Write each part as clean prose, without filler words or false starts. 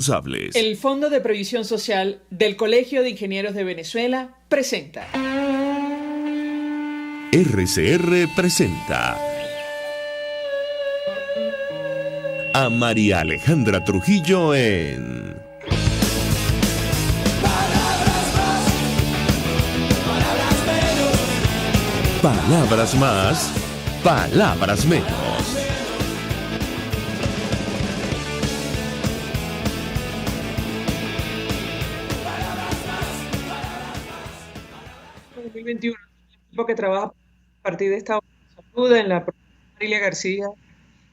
responsables. El Fondo de Previsión Social del Colegio de Ingenieros de Venezuela presenta. RCR presenta a María Alejandra Trujillo en Palabras más, palabras menos. 2021, el equipo que trabaja a partir de esta hora de salud en la profesora Marilia García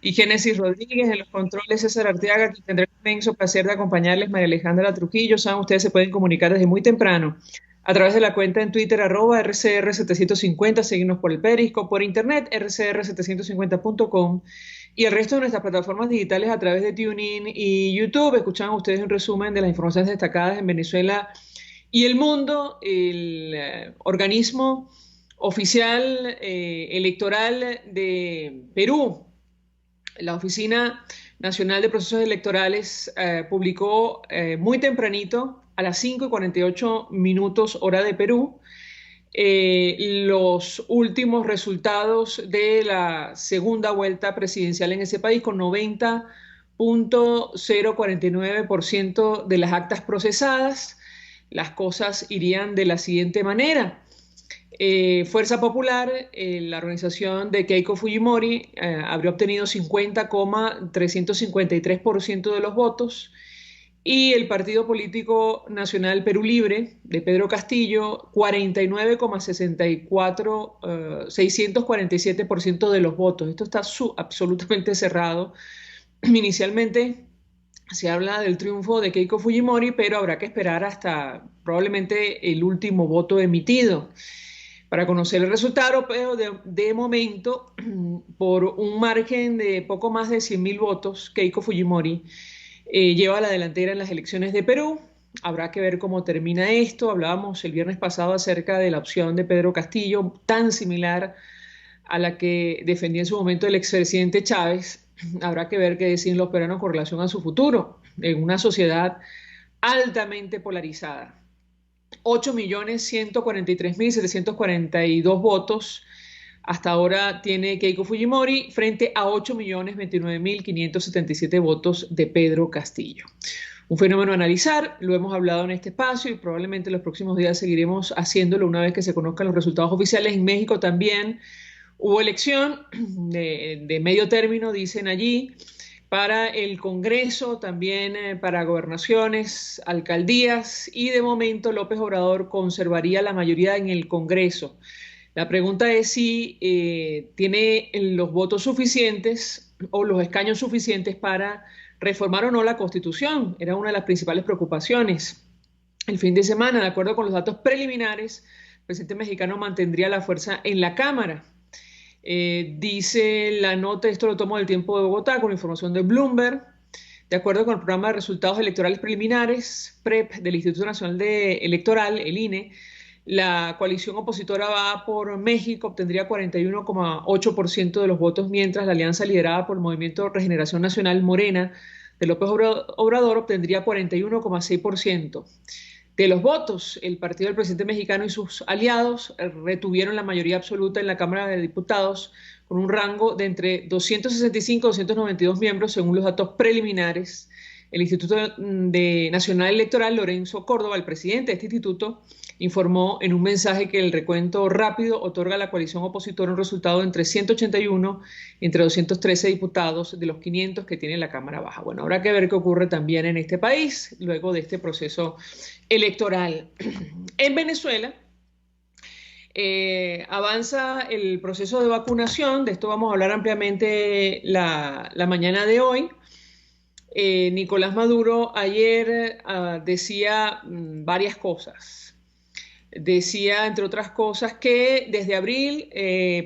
y Génesis Rodríguez, en los controles César Arteaga, quien tendrá el inmenso placer de acompañarles, María Alejandra Trujillo. Saben, ustedes se pueden comunicar desde muy temprano a través de la cuenta en Twitter, @RCR750, seguirnos por el Periscope, por internet, rcr750.com, y el resto de nuestras plataformas digitales a través de TuneIn y YouTube. Escuchan ustedes un resumen de las informaciones destacadas en Venezuela y el mundo. El organismo oficial electoral de Perú, la Oficina Nacional de Procesos Electorales, publicó muy tempranito, a las 5:48 hora de Perú, los últimos resultados de la segunda vuelta presidencial en ese país, con 90.049% de las actas procesadas. Las cosas irían de la siguiente manera. Fuerza Popular, la organización de Keiko Fujimori, habría obtenido 50,353% de los votos, y el Partido Político Nacional Perú Libre de Pedro Castillo, 49,647% de los votos. Esto está absolutamente cerrado. Inicialmente se habla del triunfo de Keiko Fujimori, pero habrá que esperar hasta probablemente el último voto emitido para conocer el resultado, pero de momento, por un margen de poco más de 100.000 votos, Keiko Fujimori lleva la delantera en las elecciones de Perú. Habrá que ver cómo termina esto. Hablábamos el viernes pasado acerca de la opción de Pedro Castillo, tan similar a la que defendía en su momento el expresidente Chávez. Habrá que ver qué deciden los peruanos con relación a su futuro en una sociedad altamente polarizada. 8.143.742 votos hasta ahora tiene Keiko Fujimori, frente a 8.029.577 votos de Pedro Castillo. Un fenómeno a analizar, lo hemos hablado en este espacio y probablemente en los próximos días seguiremos haciéndolo una vez que se conozcan los resultados oficiales. En México también hubo elección de medio término, dicen allí, para el Congreso, también para gobernaciones, alcaldías, y de momento López Obrador conservaría la mayoría en el Congreso. La pregunta es si tiene los votos suficientes o los escaños suficientes para reformar o no la Constitución. Era una de las principales preocupaciones. El fin de semana, de acuerdo con los datos preliminares, el presidente mexicano mantendría la fuerza en la Cámara. Dice la nota, esto lo tomo del Tiempo de Bogotá, con información de Bloomberg. De acuerdo con el programa de resultados electorales preliminares, PREP, del Instituto Nacional Electoral, el INE, la coalición opositora Va por México obtendría 41,8% de los votos, mientras la alianza liderada por el Movimiento Regeneración Nacional, Morena, de López Obrador, obtendría 41,6% de los votos. El partido del presidente mexicano y sus aliados retuvieron la mayoría absoluta en la Cámara de Diputados, con un rango de entre 265 y 292 miembros, según los datos preliminares. El Instituto Nacional Electoral, Lorenzo Córdoba, el presidente de este instituto, informó en un mensaje que el recuento rápido otorga a la coalición opositora un resultado entre 181 y entre 213 diputados de los 500 que tiene la Cámara Baja. Bueno, habrá que ver qué ocurre también en este país luego de este proceso electoral. En Venezuela avanza el proceso de vacunación. De esto vamos a hablar ampliamente la mañana de hoy. Nicolás Maduro ayer decía varias cosas. Decía, entre otras cosas, que desde abril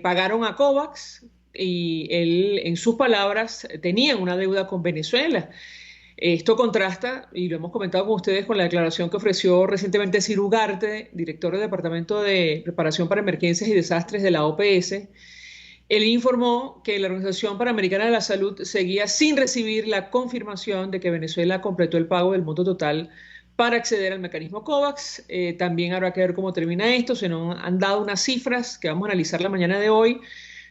pagaron a COVAX y él, en sus palabras, tenían una deuda con Venezuela. Esto contrasta, y lo hemos comentado con ustedes, con la declaración que ofreció recientemente Ciro Ugarte, director del Departamento de Preparación para Emergencias y Desastres de la OPS, Él informó que la Organización Panamericana de la Salud seguía sin recibir la confirmación de que Venezuela completó el pago del monto total para acceder al mecanismo COVAX. También habrá que ver cómo termina esto. Se nos han dado unas cifras que vamos a analizar la mañana de hoy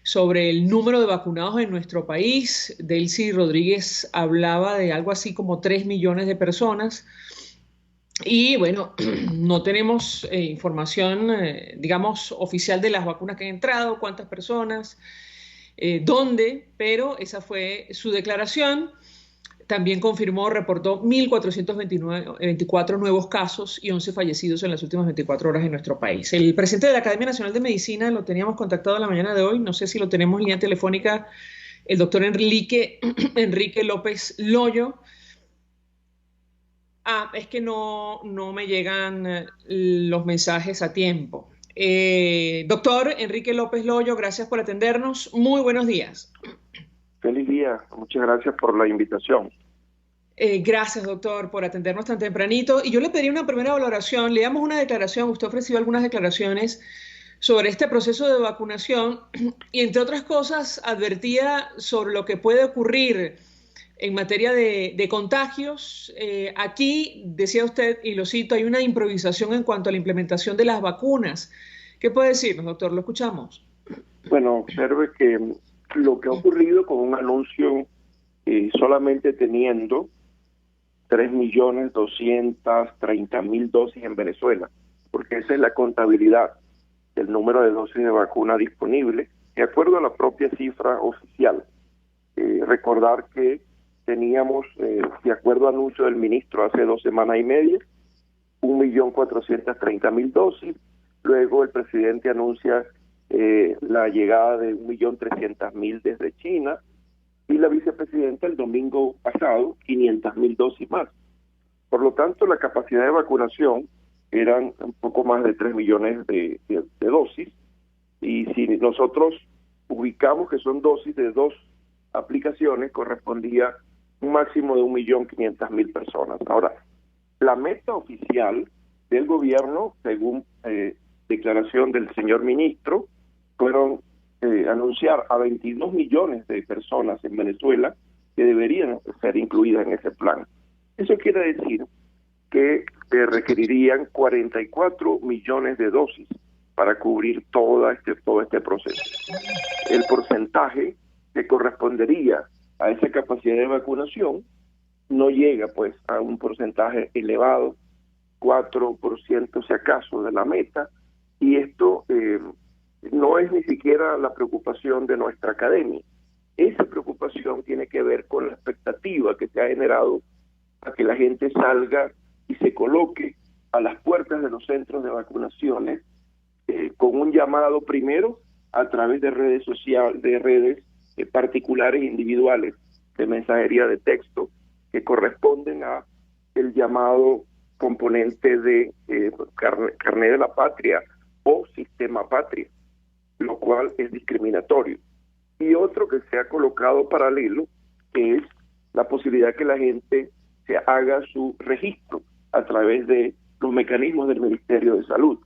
sobre el número de vacunados en nuestro país. Delcy Rodríguez hablaba de algo así como 3 millones de personas. Y bueno, no tenemos información, digamos, oficial de las vacunas que han entrado, cuántas personas, dónde, pero esa fue su declaración. También confirmó, reportó 1.424 nuevos casos y 11 fallecidos en las últimas 24 horas en nuestro país. El presidente de la Academia Nacional de Medicina lo teníamos contactado la mañana de hoy, no sé si lo tenemos en línea telefónica, el doctor Enrique López Loyo. Es que no me llegan los mensajes a tiempo. Doctor Enrique López Loyo, gracias por atendernos. Muy buenos días. Feliz día. Muchas gracias por la invitación. Gracias, doctor, por atendernos tan tempranito. Y yo le pediría una primera valoración. Le damos una declaración. Usted ofreció algunas declaraciones sobre este proceso de vacunación y, entre otras cosas, advertía sobre lo que puede ocurrir en materia de contagios. Aquí, decía usted, y lo cito, hay una improvisación en cuanto a la implementación de las vacunas. ¿Qué puede decirnos, doctor? Lo escuchamos. Bueno, observe que lo que ha ocurrido con un anuncio solamente teniendo 3.230.000 dosis en Venezuela, porque esa es la contabilidad del número de dosis de vacuna disponible, de acuerdo a la propia cifra oficial. Recordar que teníamos, de acuerdo al anuncio del ministro hace 2 semanas y media, 1.430.000 dosis. Luego el presidente anuncia la llegada de 1.300.000 desde China, y la vicepresidenta el domingo pasado 500.000 dosis más. Por lo tanto, la capacidad de vacunación eran un poco más de 3 millones de dosis, y si nosotros ubicamos que son dosis de 2 aplicaciones, correspondía un máximo de 1.500.000 personas. Ahora, la meta oficial del gobierno, según declaración del señor ministro, fueron anunciar a 22 millones de personas en Venezuela que deberían ser incluidas en ese plan. Eso quiere decir que requerirían 44 millones de dosis para cubrir todo este proceso. El porcentaje que correspondería a esa capacidad de vacunación no llega pues a un porcentaje elevado, 4% si acaso de la meta, y esto no es ni siquiera la preocupación de nuestra academia. Esa preocupación tiene que ver con la expectativa que se ha generado a que la gente salga y se coloque a las puertas de los centros de vacunaciones, con un llamado primero a través de redes sociales, de redes particulares e individuales de mensajería de texto, que corresponden a el llamado componente de carnet de la patria o sistema patria, lo cual es discriminatorio. Y otro que se ha colocado paralelo es la posibilidad que la gente se haga su registro a través de los mecanismos del Ministerio de Salud.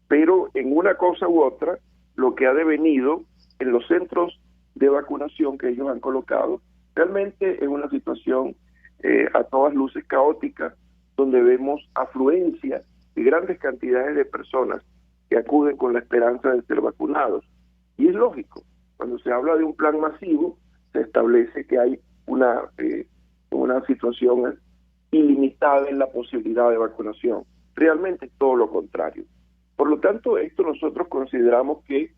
Pero en una cosa u otra, lo que ha devenido en los centros de vacunación que ellos han colocado, realmente es una situación a todas luces caótica, donde vemos afluencia de grandes cantidades de personas que acuden con la esperanza de ser vacunados. Y es lógico, cuando se habla de un plan masivo, se establece que hay una situación ilimitada en la posibilidad de vacunación. Realmente es todo lo contrario. Por lo tanto, esto nosotros consideramos que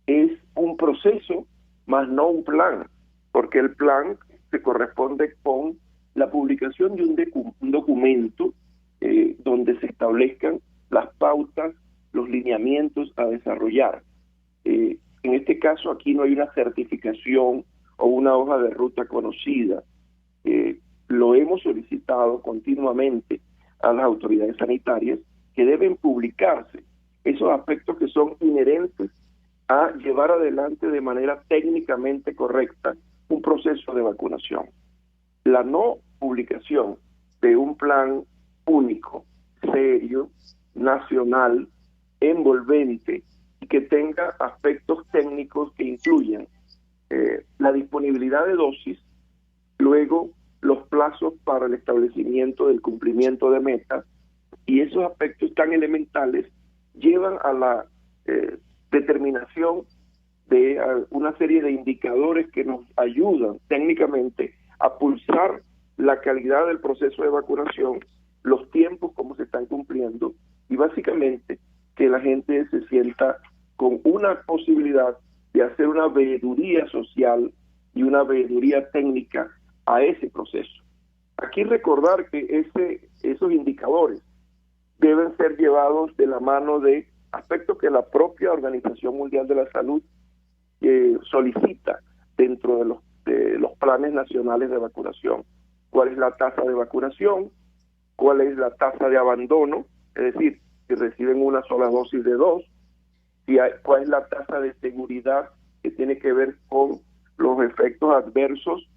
es un proceso, más no un plan, porque el plan se corresponde con la publicación de un documento donde se establezcan las pautas, los lineamientos a desarrollar. En este caso, aquí no hay una certificación o una hoja de ruta conocida. Lo hemos solicitado continuamente a las autoridades sanitarias, que deben publicarse esos aspectos que son inherentes a llevar adelante de manera técnicamente correcta un proceso de vacunación. La no publicación de un plan único, serio, nacional, envolvente, y que tenga aspectos técnicos que incluyan la disponibilidad de dosis, luego los plazos para el establecimiento del cumplimiento de metas, y esos aspectos tan elementales llevan a la determinación de una serie de indicadores que nos ayudan técnicamente a pulsar la calidad del proceso de vacunación, los tiempos, cómo se están cumpliendo, y básicamente que la gente se sienta con una posibilidad de hacer una veeduría social y una veeduría técnica a ese proceso. Aquí recordar que esos indicadores deben ser llevados de la mano de aspectos que la propia Organización Mundial de la Salud solicita dentro de los planes nacionales de vacunación. ¿Cuál es la tasa de vacunación? ¿Cuál es la tasa de abandono? Es decir, si reciben una sola dosis de dos. ¿Cuál es la tasa de seguridad que tiene que ver con los efectos adversos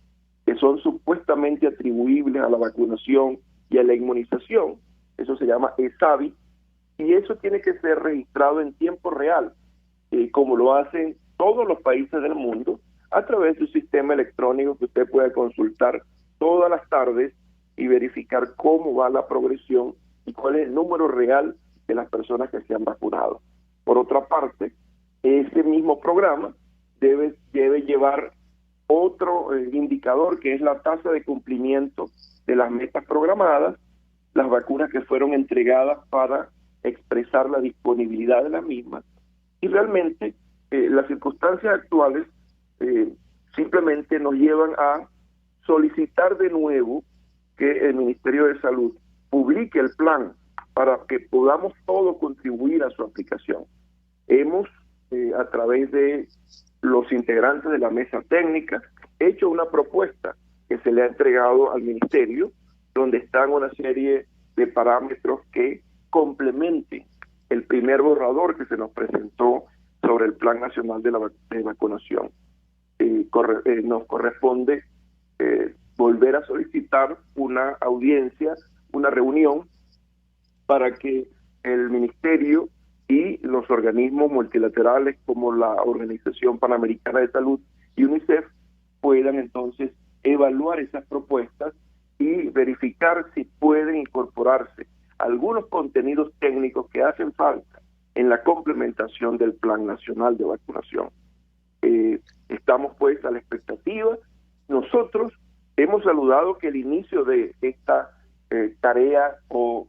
que son supuestamente atribuibles a la vacunación y a la inmunización? Eso se llama ESAVI, y eso tiene que ser registrado en tiempo real, como lo hacen todos los países del mundo, a través de un sistema electrónico que usted puede consultar todas las tardes y verificar cómo va la progresión y cuál es el número real de las personas que se han vacunado. Por otra parte, ese mismo programa debe llevar otro indicador, que es la tasa de cumplimiento de las metas programadas, las vacunas que fueron entregadas para expresar la disponibilidad de las mismas, y realmente las circunstancias actuales simplemente nos llevan a solicitar de nuevo que el Ministerio de Salud publique el plan para que podamos todos contribuir a su aplicación. Hemos, a través de los integrantes de la mesa técnica, hecho una propuesta que se le ha entregado al Ministerio, donde están una serie de parámetros que complementen el primer borrador que se nos presentó sobre el Plan Nacional de Vacunación. Nos corresponde volver a solicitar una audiencia, una reunión, para que el Ministerio y los organismos multilaterales como la Organización Panamericana de Salud y UNICEF puedan entonces evaluar esas propuestas y verificar si pueden incorporarse algunos contenidos técnicos que hacen falta en la complementación del Plan Nacional de Vacunación. Estamos pues a la expectativa. Nosotros hemos saludado que el inicio de esta tarea o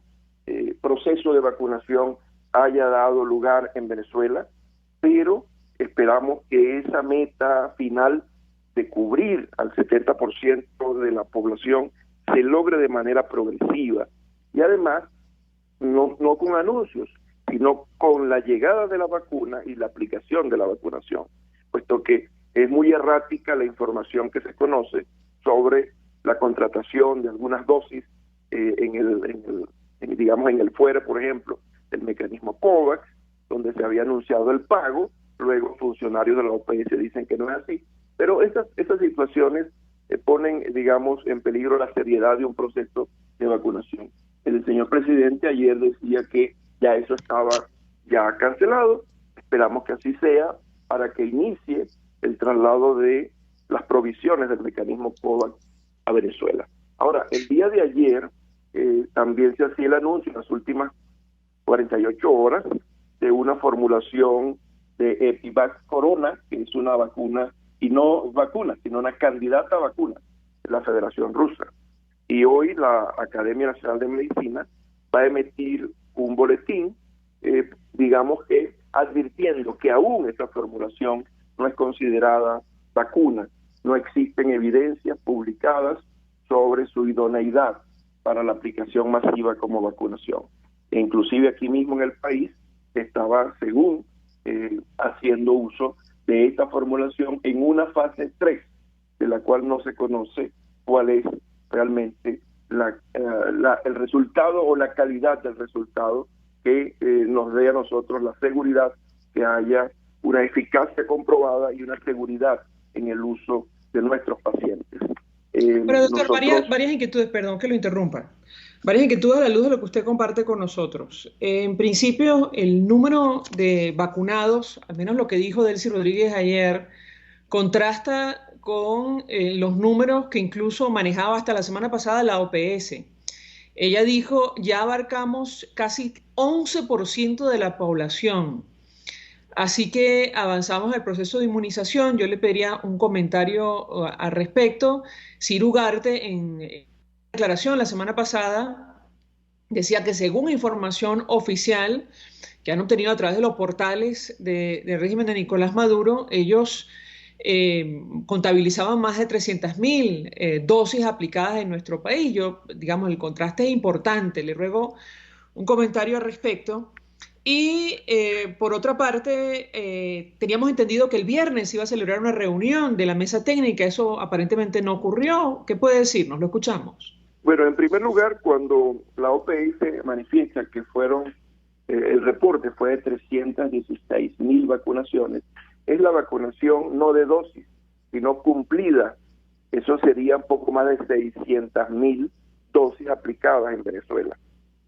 proceso de vacunación haya dado lugar en Venezuela, pero esperamos que esa meta final de cubrir al 70% de la población se logre de manera progresiva, y además no con anuncios, sino con la llegada de la vacuna y la aplicación de la vacunación, puesto que es muy errática la información que se conoce sobre la contratación de algunas dosis en el fuera, por ejemplo, del mecanismo COVAX, donde se había anunciado el pago, luego funcionarios de la OPS dicen que no es así, pero estas situaciones ponen, digamos, en peligro la seriedad de un proceso de vacunación. El señor presidente ayer decía que ya eso estaba ya cancelado. Esperamos que así sea para que inicie el traslado de las provisiones del mecanismo COVAX a Venezuela. Ahora, el día de ayer también se hacía el anuncio en las últimas 48 horas de una formulación de Epivax Corona, que es una vacuna, y no vacuna, sino una candidata a vacuna de la Federación Rusa. Y hoy la Academia Nacional de Medicina va a emitir un boletín, digamos que advirtiendo que aún esta formulación no es considerada vacuna, no existen evidencias publicadas sobre su idoneidad para la aplicación masiva como vacunación. E inclusive aquí mismo en el país estaba, según, haciendo uso de esta formulación en una fase 3, de la cual no se conoce cuál es realmente el resultado o la calidad del resultado que nos dé a nosotros la seguridad que haya una eficacia comprobada y una seguridad en el uso de nuestros pacientes. Pero doctor, varias inquietudes, perdón que lo interrumpa. Varias inquietudes a la luz de lo que usted comparte con nosotros. En principio, el número de vacunados, al menos lo que dijo Delcy Rodríguez ayer, contrasta con los números que incluso manejaba hasta la semana pasada la OPS. Ella dijo, ya abarcamos casi 11% de la población. Así que avanzamos el proceso de inmunización. Yo le pediría un comentario al respecto. Ciro Ugarte, en declaración la semana pasada, decía que según información oficial que han obtenido a través de los portales del régimen de Nicolás Maduro, ellos contabilizaban más de 300.000 dosis aplicadas en nuestro país. Digamos, el contraste es importante. Le ruego un comentario al respecto. Y por otra parte, teníamos entendido que el viernes iba a celebrar una reunión de la mesa técnica. Eso aparentemente no ocurrió. ¿Qué puede decirnos? Lo escuchamos. Bueno, en primer lugar, cuando la OPS manifiesta que el reporte fue de 316.000 vacunaciones, es la vacunación no de dosis, sino cumplida. Eso sería un poco más de 600.000 dosis aplicadas en Venezuela.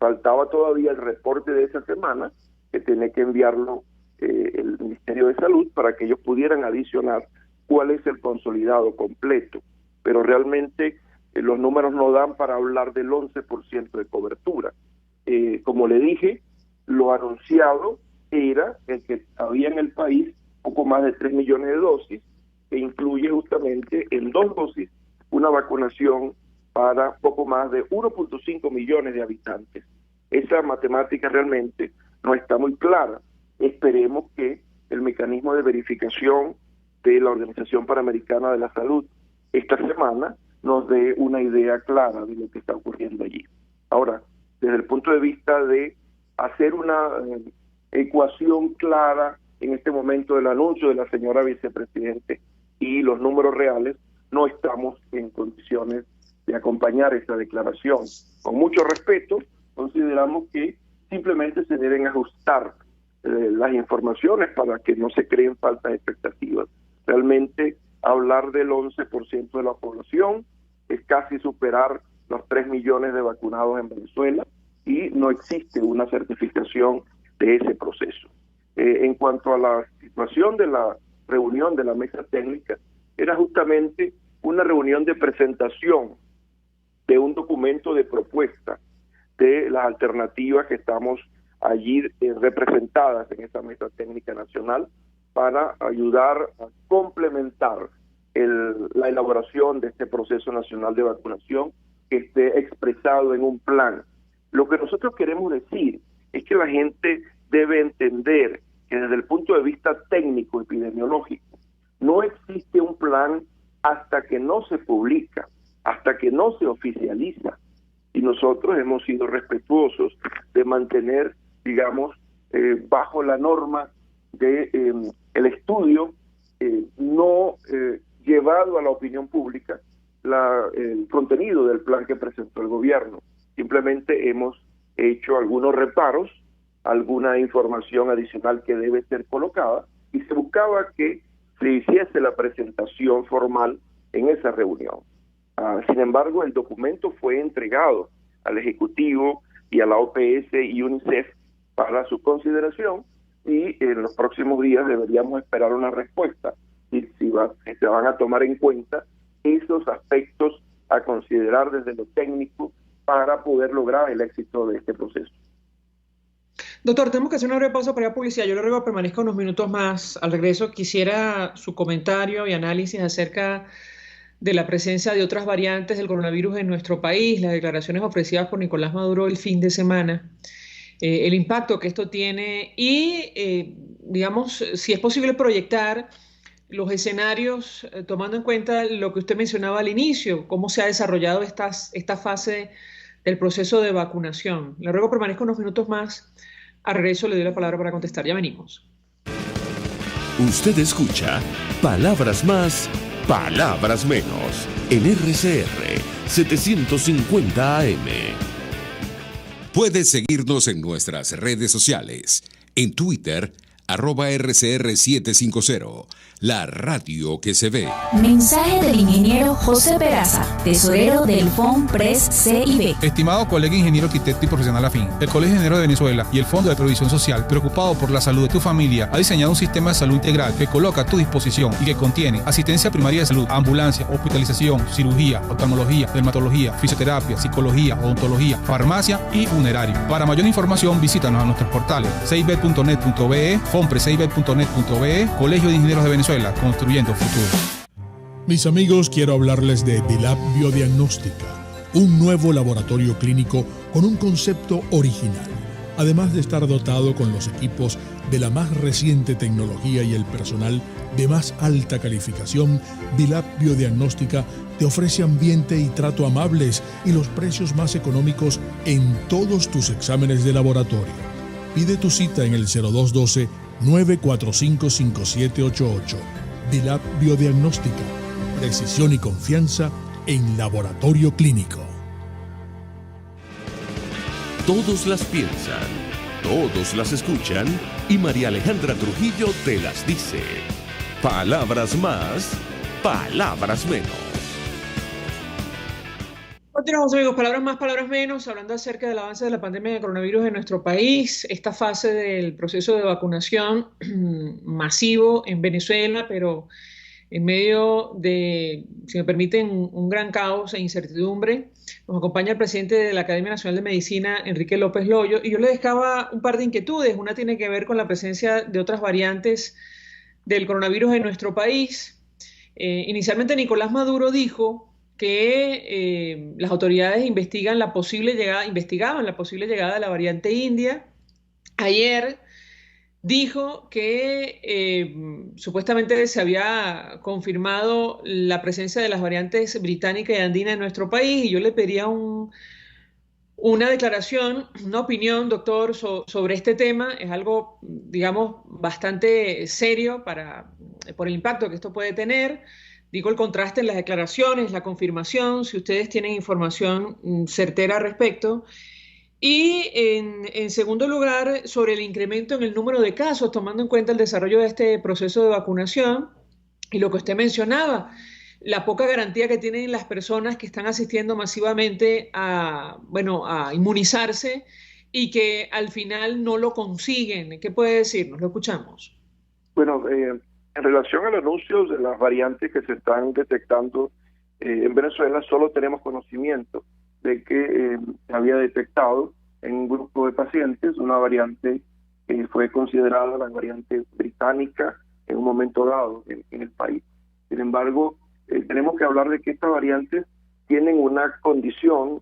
Faltaba todavía el reporte de esa semana, que tiene que enviarlo el Ministerio de Salud para que ellos pudieran adicionar cuál es el consolidado completo. Pero realmente los números no dan para hablar del 11% de cobertura. Como le dije, lo anunciado era el que había en el país poco más de 3 millones de dosis, que incluye justamente en 2 dosis una vacunación para poco más de 1.5 millones de habitantes. Esa matemática realmente no está muy clara. Esperemos que el mecanismo de verificación de la Organización Panamericana de la Salud esta semana nos dé una idea clara de lo que está ocurriendo allí. Ahora, desde el punto de vista de hacer una ecuación clara en este momento del anuncio de la señora vicepresidente y los números reales, no estamos en condiciones de acompañar esa declaración. Con mucho respeto, consideramos que simplemente se deben ajustar las informaciones para que no se creen falsas expectativas. Realmente hablar del 11% de la población es casi superar los 3 millones de vacunados en Venezuela y no existe una certificación de ese proceso. En cuanto a la situación de la reunión de la mesa técnica, era justamente una reunión de presentación de un documento de propuesta de las alternativas que estamos allí representadas en esta mesa técnica nacional para ayudar a complementar la elaboración de este proceso nacional de vacunación que esté expresado en un plan. Lo que nosotros queremos decir es que la gente debe entender que desde el punto de vista técnico epidemiológico no existe un plan hasta que no se publica, hasta que no se oficializa. Y nosotros hemos sido respetuosos de mantener, digamos, bajo la norma de el estudio no llevado a la opinión pública el contenido del plan que presentó el gobierno. Simplemente hemos hecho algunos reparos, alguna información adicional que debe ser colocada, y se buscaba que se hiciese la presentación formal en esa reunión. Sin embargo, el documento fue entregado al Ejecutivo y a la OPS y UNICEF para su consideración, y en los próximos días deberíamos esperar una respuesta y si se van a tomar en cuenta esos aspectos a considerar desde lo técnico para poder lograr el éxito de este proceso. Doctor, tenemos que hacer una breve pausa para ir a publicidad. Yo le ruego que permanezca unos minutos más. Al regreso quisiera su comentario y análisis acerca de la presencia de otras variantes del coronavirus en nuestro país, las declaraciones ofrecidas por Nicolás Maduro el fin de semana, el impacto que esto tiene y, digamos, si es posible proyectar los escenarios tomando en cuenta lo que usted mencionaba al inicio, cómo se ha desarrollado esta fase del proceso de vacunación. Le ruego que permanezca unos minutos más. Al regreso le doy la palabra para contestar. Ya venimos. Usted escucha Palabras Más, Palabras Menos en RCR 750 AM. Puedes seguirnos en nuestras redes sociales. En Twitter, @RCR750, la radio que se ve. Mensaje del ingeniero José Peraza, tesorero del FONPRES CIB. Estimado colega ingeniero arquitecto y profesional afín, el Colegio de Ingenieros de Venezuela y el Fondo de Previsión Social, preocupado por la salud de tu familia, ha diseñado un sistema de salud integral que coloca a tu disposición y que contiene asistencia primaria de salud, ambulancia, hospitalización, cirugía, oftalmología, dermatología, fisioterapia, psicología, odontología, farmacia y funerario. Para mayor información, visítanos a nuestros portales cib.net.be, fonprescib.net.be, Colegio de Ingenieros de Venezuela, construyendo futuro. Mis amigos, quiero hablarles de Dilab Biodiagnóstica, un nuevo laboratorio clínico con un concepto original. Además de estar dotado con los equipos de la más reciente tecnología y el personal de más alta calificación, Dilab Biodiagnóstica te ofrece ambiente y trato amables y los precios más económicos en todos tus exámenes de laboratorio. Pide tu cita en el 0212-945-5788. Dilab Biodiagnóstica. Precisión y confianza en laboratorio clínico. Todos las piensan, todos las escuchan y María Alejandra Trujillo te las dice. Palabras más, palabras menos. Continuamos, amigos, palabras más, palabras menos, hablando acerca del avance de la pandemia de coronavirus en nuestro país, esta fase del proceso de vacunación masivo en Venezuela, pero en medio de, si me permiten, un gran caos e incertidumbre. Nos acompaña el presidente de la Academia Nacional de Medicina, Enrique López Loyo, y yo le dejaba un par de inquietudes. Una tiene que ver con la presencia de otras variantes del coronavirus en nuestro país. Inicialmente Nicolás Maduro dijo que las autoridades investigaban la posible llegada de la variante india. Ayer dijo que supuestamente se había confirmado la presencia de las variantes británica y andina en nuestro país, y yo le pedía una declaración, una opinión, doctor, sobre este tema. Es algo, digamos, bastante serio por el impacto que esto puede tener. Digo, el contraste en las declaraciones, la confirmación, si ustedes tienen información certera al respecto. Y en segundo lugar, sobre el incremento en el número de casos, tomando en cuenta el desarrollo de este proceso de vacunación y lo que usted mencionaba, la poca garantía que tienen las personas que están asistiendo masivamente a inmunizarse y que al final no lo consiguen. ¿Qué puede decirnos? Lo escuchamos. Bueno, en relación al anuncio de las variantes que se están detectando en Venezuela, solo tenemos conocimiento de que se había detectado en un grupo de pacientes una variante que fue considerada la variante británica en un momento dado en el país. Sin embargo, tenemos que hablar de que estas variantes tienen una condición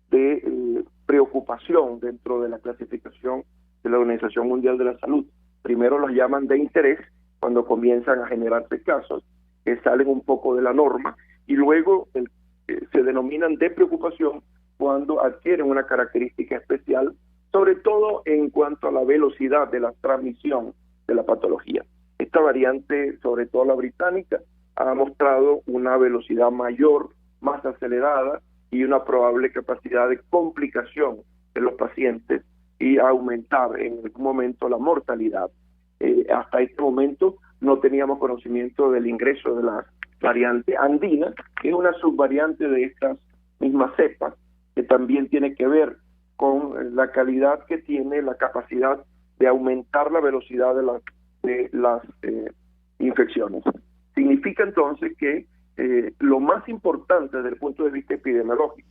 de preocupación dentro de la clasificación de la Organización Mundial de la Salud. Primero las llaman de interés cuando comienzan a generarse casos que salen un poco de la norma, y luego se denominan de preocupación cuando adquieren una característica especial, sobre todo en cuanto a la velocidad de la transmisión de la patología. Esta variante, sobre todo la británica, ha mostrado una velocidad mayor, más acelerada y una probable capacidad de complicación de los pacientes y aumentar en algún momento la mortalidad. Hasta este momento no teníamos conocimiento del ingreso de la variante andina, que es una subvariante de estas mismas cepas, que también tiene que ver con la calidad que tiene, la capacidad de aumentar la velocidad de las infecciones. Significa entonces que lo más importante desde el punto de vista epidemiológico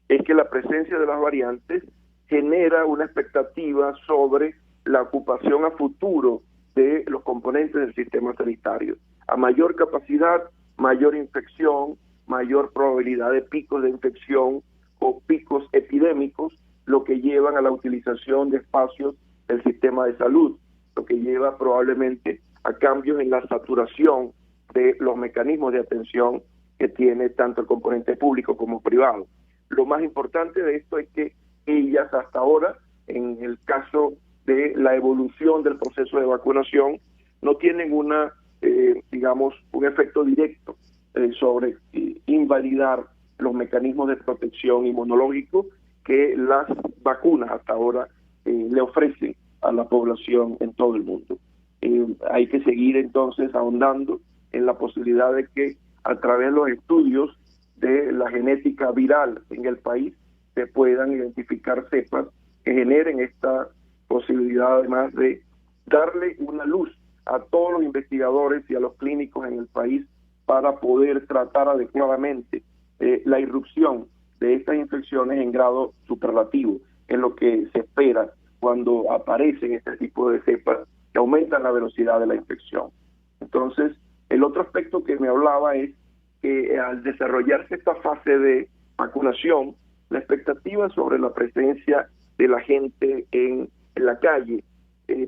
es que la presencia de las variantes genera una expectativa sobre la ocupación a futuro de los componentes del sistema sanitario. A mayor capacidad, mayor infección, mayor probabilidad de picos de infección o picos epidémicos, lo que llevan a la utilización de espacios del sistema de salud, lo que lleva probablemente a cambios en la saturación de los mecanismos de atención que tiene tanto el componente público como privado. Lo más importante de esto es que ellas hasta ahora, en el caso de la evolución del proceso de vacunación, no tienen un efecto directo sobre invalidar los mecanismos de protección inmunológico que las vacunas hasta ahora le ofrecen a la población en todo el mundo. hay que seguir entonces ahondando en la posibilidad de que a través de los estudios de la genética viral en el país se puedan identificar cepas que generen esta posibilidad, además de darle una luz a todos los investigadores y a los clínicos en el país para poder tratar adecuadamente la irrupción de estas infecciones en grado superlativo, en lo que se espera cuando aparecen este tipo de cepas que aumentan la velocidad de la infección. Entonces, el otro aspecto que me hablaba es que al desarrollarse esta fase de vacunación, la expectativa sobre la presencia de la gente en la calle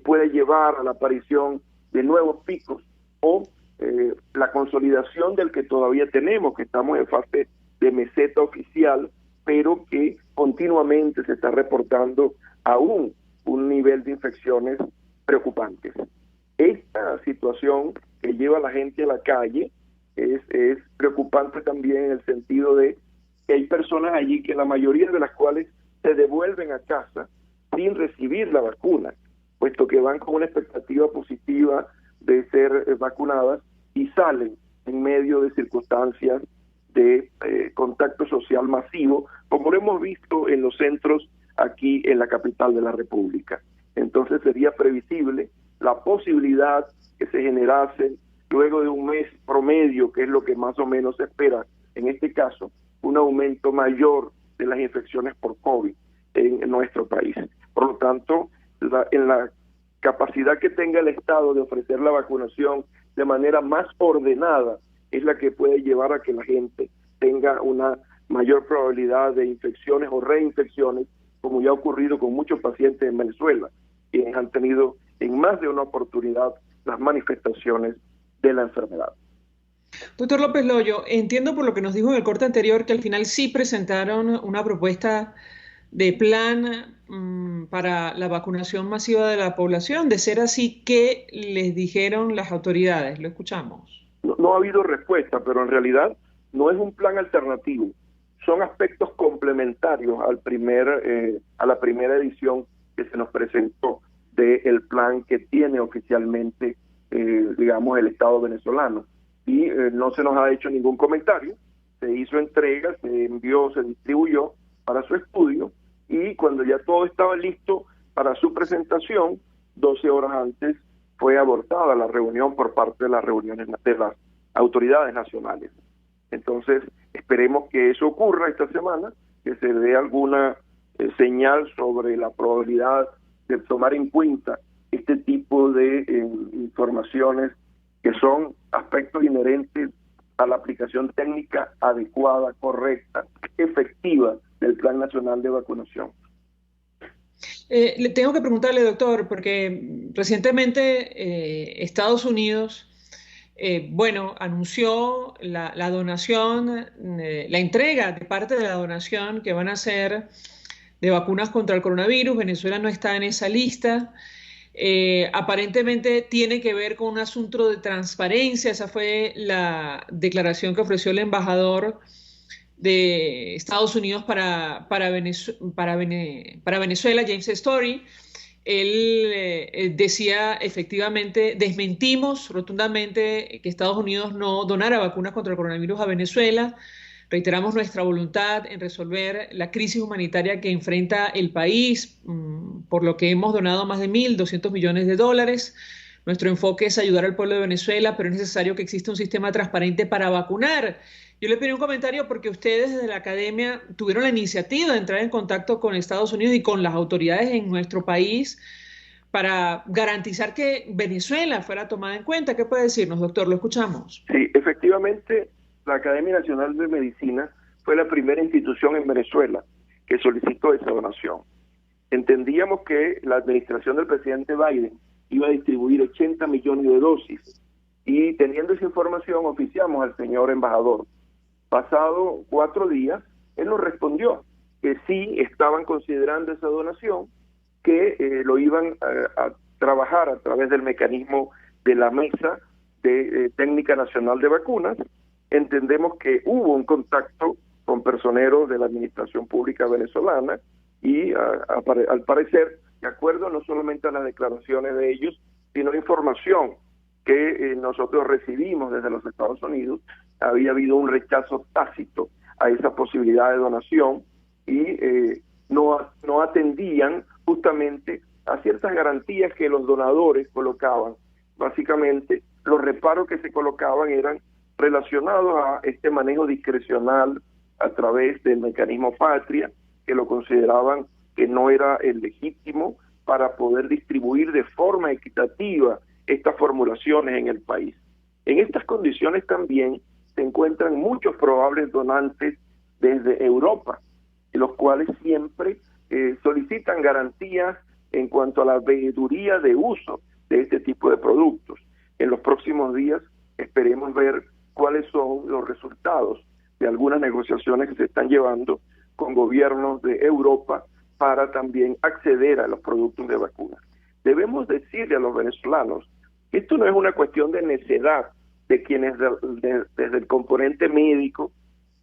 puede llevar a la aparición de nuevos picos o la consolidación del que todavía tenemos, que estamos en fase de meseta oficial, pero que continuamente se está reportando aún un nivel de infecciones preocupantes. Esta situación que lleva a la gente a la calle es preocupante también en el sentido de que hay personas allí que la mayoría de las cuales se devuelven a casa sin recibir la vacuna, puesto que van con una expectativa positiva de ser vacunadas y salen en medio de circunstancias de contacto social masivo, como lo hemos visto en los centros aquí en la capital de la República. Entonces sería previsible la posibilidad que se generase luego de un mes promedio, que es lo que más o menos se espera en este caso, un aumento mayor de las infecciones por COVID en nuestro país. Por lo tanto, en la capacidad que tenga el Estado de ofrecer la vacunación de manera más ordenada es la que puede llevar a que la gente tenga una mayor probabilidad de infecciones o reinfecciones, como ya ha ocurrido con muchos pacientes en Venezuela, quienes han tenido en más de una oportunidad las manifestaciones de la enfermedad. Doctor López Loyo, entiendo por lo que nos dijo en el corte anterior que al final sí presentaron una propuesta de plan para la vacunación masiva de la población. De ser así, ¿qué les dijeron las autoridades? Lo escuchamos. No ha habido respuesta, pero en realidad no es un plan alternativo. Son aspectos complementarios a la primera edición que se nos presentó del plan que tiene oficialmente, digamos, el Estado venezolano. Y no se nos ha hecho ningún comentario. Se hizo entrega, se envió, se distribuyó para su estudio, y cuando ya todo estaba listo para su presentación, 12 horas antes fue abortada la reunión por parte de las reuniones de las autoridades nacionales. Entonces, esperemos que eso ocurra esta semana, que se dé alguna señal sobre la probabilidad de tomar en cuenta este tipo de informaciones que son aspectos inherentes a la aplicación técnica adecuada, correcta, efectiva del Plan Nacional de Vacunación. Le tengo que preguntarle, doctor, porque recientemente Estados Unidos, anunció la donación, la entrega de parte de la donación que van a hacer de vacunas contra el coronavirus. Venezuela no está en esa lista. Aparentemente tiene que ver con un asunto de transparencia. Esa fue la declaración que ofreció el embajador de Estados Unidos para Venezuela, James Story. Él decía efectivamente, desmentimos rotundamente que Estados Unidos no donara vacunas contra el coronavirus a Venezuela. Reiteramos nuestra voluntad en resolver la crisis humanitaria que enfrenta el país, por lo que hemos donado más de 1.200 millones de dólares. Nuestro enfoque es ayudar al pueblo de Venezuela, pero es necesario que exista un sistema transparente para vacunar. Yo le pedí un comentario porque ustedes desde la academia tuvieron la iniciativa de entrar en contacto con Estados Unidos y con las autoridades en nuestro país para garantizar que Venezuela fuera tomada en cuenta. ¿Qué puede decirnos, doctor? Lo escuchamos. Sí, efectivamente, la Academia Nacional de Medicina fue la primera institución en Venezuela que solicitó esa donación. Entendíamos que la administración del presidente Biden iba a distribuir 80 millones de dosis, y teniendo esa información oficiamos al señor embajador. Pasado 4 días, él nos respondió que sí estaban considerando esa donación, que lo iban a trabajar a través del mecanismo de la Mesa de Técnica Nacional de Vacunas. Entendemos que hubo un contacto con personeros de la Administración Pública venezolana y al parecer, de acuerdo no solamente a las declaraciones de ellos, sino información que nosotros recibimos desde los Estados Unidos. Había habido un rechazo tácito a esa posibilidad de donación y no atendían justamente a ciertas garantías que los donadores colocaban. Básicamente, los reparos que se colocaban eran relacionados a este manejo discrecional a través del mecanismo Patria, que lo consideraban que no era el legítimo para poder distribuir de forma equitativa estas formulaciones en el país. En estas condiciones también se encuentran muchos probables donantes desde Europa, los cuales siempre solicitan garantías en cuanto a la veeduría de uso de este tipo de productos. En los próximos días esperemos ver cuáles son los resultados de algunas negociaciones que se están llevando con gobiernos de Europa para también acceder a los productos de vacunas. Debemos decirle a los venezolanos que esto no es una cuestión de necedad de quienes desde el componente médico